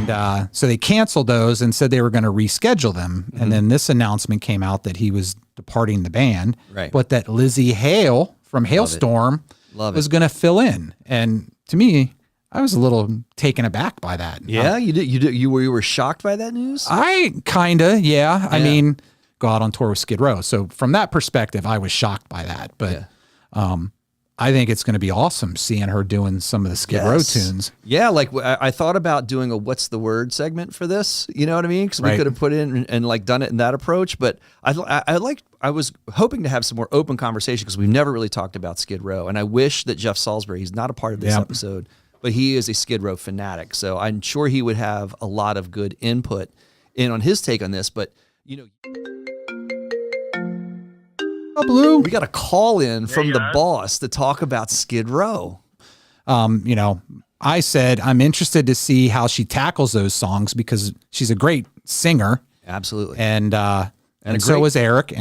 And so they canceled those and said they were going to reschedule them. Mm-hmm. And then this announcement came out that he was departing the band, Right. but that Lzzy Hale from Hailstorm was going to fill in. And to me, I was a little taken aback by that. Yeah, you did. You were shocked by that news? I kinda, yeah. I mean, go out on tour with Skid Row. So from that perspective, I was shocked by that. But I think it's going to be awesome seeing her doing some of the Skid Row tunes. Yeah, like I thought about doing a "What's the Word" segment for this. You know what I mean? Because we could have put in and like done it in that approach. But I was hoping to have some more open conversation because we've never really talked about Skid Row. And I wish that Jeff Salisbury, he's not a part of this episode, but he is a Skid Row fanatic. So I'm sure he would have a lot of good input in on his take on this. But you know. Oh, Blue. We got a call in from the boss to talk about Skid Row. You know, I said I'm interested to see how she tackles those songs because she's a great singer. Absolutely. And so was Eric.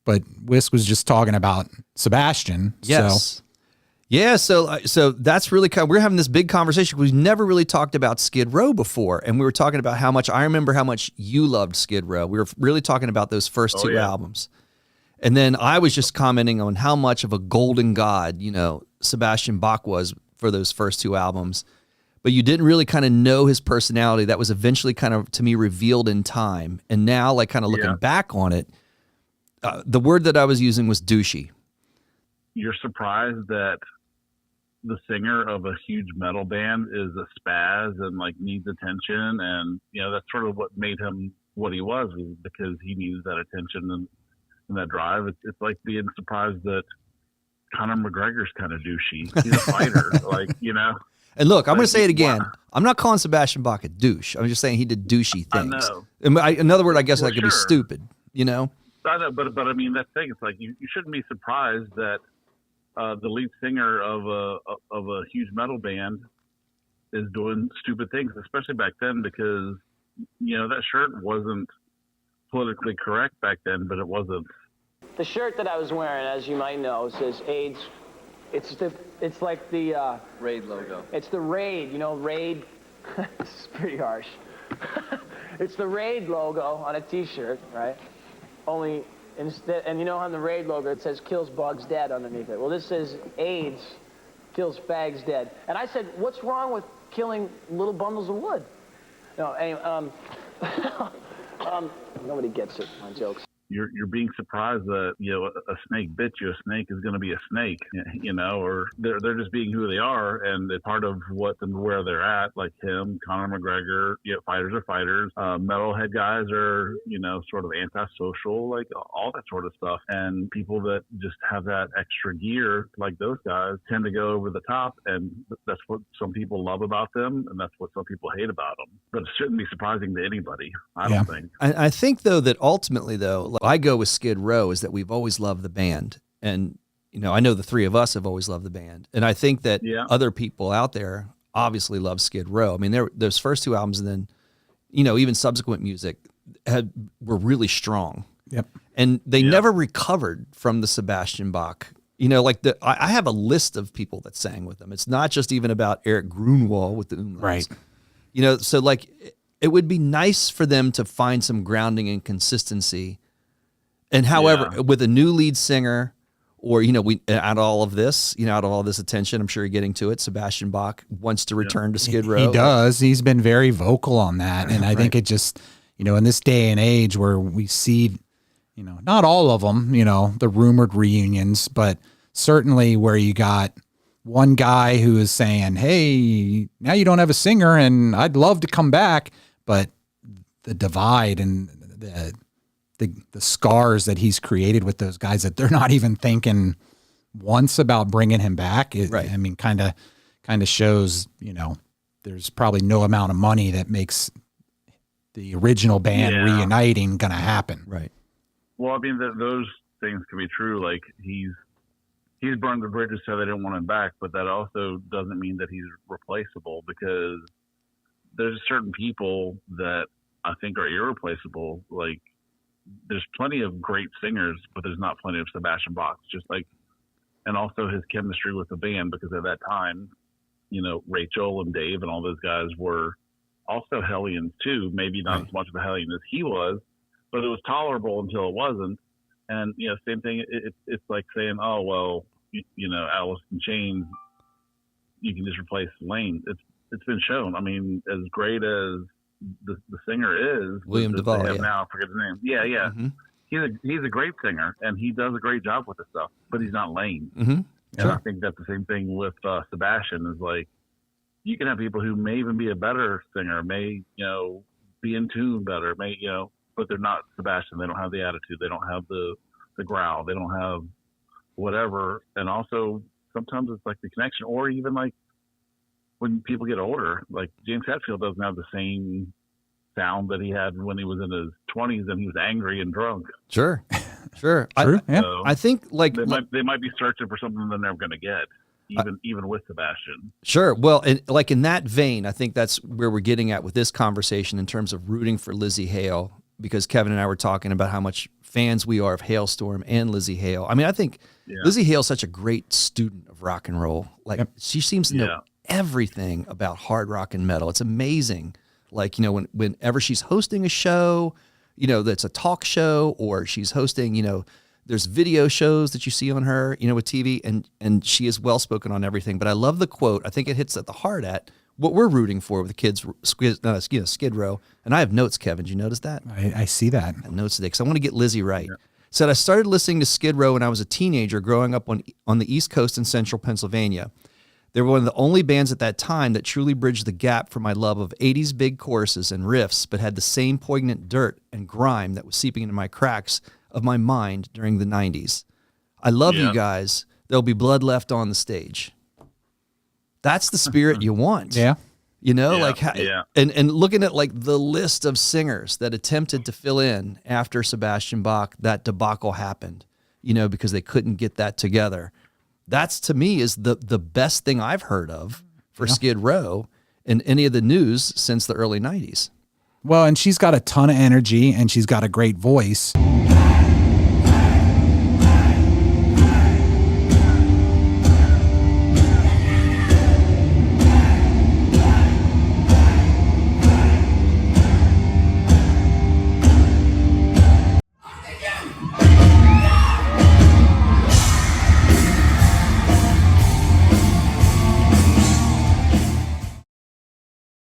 But Whisk was just talking about Sebastian. Yes. So. Yeah. So that's really kind of, we're having this big conversation. We've never really talked about Skid Row before. And we were talking about I remember how much you loved Skid Row. We were really talking about those first two albums. And then I was just commenting on how much of a golden god, you know, Sebastian Bach was for those first two albums. But you didn't really kind of know his personality. That was eventually kind of, to me, revealed in time. And now, like kind of looking back on it, the word that I was using was douchey. You're surprised that the singer of a huge metal band is a spaz and like needs attention. And, you know, that's sort of what made him what he was because he needs that attention and that drive. It's like being surprised that Conor McGregor's kind of douchey. He's a fighter, like, you know. And look, I'm going to say it again. I'm not calling Sebastian Bach a douche. I'm just saying he did douchey things. I know. Another word, I guess, that could be stupid, you know? I know, but I mean, that thing, it's like you shouldn't be surprised that the lead singer of a huge metal band is doing stupid things, especially back then because, you know, that shirt wasn't politically correct back then, but it wasn't. The shirt that I was wearing, as you might know, says AIDS. It's like the Raid logo. It's the Raid, you know, Raid. This is pretty harsh. It's the Raid logo on a T-shirt, right? Only instead, and you know on the Raid logo it says "kills bugs dead" underneath it. Well, this says AIDS kills fags dead. And I said, what's wrong with killing little bundles of wood? No, anyway, nobody gets it, my jokes. You're being surprised that, you know, a snake bit you. A snake is going to be a snake, you know, or they're just being who they are, and it's part of what and where they're at. Like him, Conor McGregor, you know, fighters are fighters. Metalhead guys are, you know, sort of antisocial, like all that sort of stuff. And people that just have that extra gear, like those guys, tend to go over the top, and that's what some people love about them, and that's what some people hate about them. But it shouldn't be surprising to anybody, I don't think. I think though that ultimately though. I go with Skid Row is that we've always loved the band. And, you know, I know the three of us have always loved the band. And I think that other people out there obviously love Skid Row. I mean, those first two albums and then, you know, even subsequent music were really strong. Yep. And they never recovered from the Sebastian Bach. You know, like I have a list of people that sang with them. It's not just even about Eric Grunwald with the umlauts. Right. You know, so like it would be nice for them to find some grounding and consistency. And however, with a new lead singer, or, you know, out of all of this, you know, out of all this attention, I'm sure you're getting to it. Sebastian Bach wants to return to Skid Row. He does. He's been very vocal on that. And I think it just, you know, in this day and age where we see, you know, not all of them, you know, the rumored reunions, but certainly where you got one guy who is saying, hey, now you don't have a singer and I'd love to come back. But the divide and the scars that he's created with those guys that they're not even thinking once about bringing him back. I mean, kind of shows, you know, there's probably no amount of money that makes the original band reuniting going to happen. Right. Well, I mean, those things can be true. Like he's burned the bridges so they didn't want him back, but that also doesn't mean that he's replaceable because there's certain people that I think are irreplaceable. Like, there's plenty of great singers, but there's not plenty of Sebastian Bach. Just like, and also his chemistry with the band, because at that time, you know, Rachel and Dave and all those guys were also hellions too. Maybe not as much of a hellion as he was, but it was tolerable until it wasn't. And same thing. It's like saying, oh well, Alice in Chains, you can just replace Lane. It's been shown. I mean, as great as the singer is, William Duvall, now I forget his name. Yeah. Mm-hmm. He's a great singer, and he does a great job with the stuff, but he's not Lane. Mm-hmm. And I think that's the same thing with Sebastian. Is like, you can have people who may even be a better singer, may be in tune better, but they're not Sebastian. They don't have the attitude. They don't have the growl. They don't have whatever. And also sometimes it's like the connection, or even like when people get older, like James Hetfield doesn't have the same sound that he had when he was in his 20s and he was angry and drunk. Sure. True. So I think like they might be searching for something they're never going to get, even with Sebastian. Sure. Well, like in that vein, I think that's where we're getting at with this conversation in terms of rooting for Lzzy Hale, because Kevin and I were talking about how much fans we are of Hailstorm and Lzzy Hale. I mean, I think Lzzy Hale's such a great student of rock and roll. Like she seems to know everything about hard rock and metal. It's amazing. Like, whenever she's hosting a show, that's a talk show, or she's hosting, there's video shows that you see on her, with TV, and she is well-spoken on everything. But I love the quote. I think it hits at the heart at what we're rooting for with the kids, Skid Row. And I have notes, Kevin. Did you notice that? I see that. I have notes today because I want to get Lzzy right. Yeah. Said, I started listening to Skid Row when I was a teenager growing up on the East Coast in central Pennsylvania. They were one of the only bands at that time that truly bridged the gap from my love of 80s big choruses and riffs, but had the same poignant dirt and grime that was seeping into my cracks of my mind during the 90s. I love you guys. There'll be blood left on the stage. That's the spirit you want. Yeah. And looking at like the list of singers that attempted to fill in after Sebastian Bach, that debacle happened, because they couldn't get that together. That's, to me, is the best thing I've heard of for Skid Row in any of the news since the early 90s. Well, and she's got a ton of energy and she's got a great voice.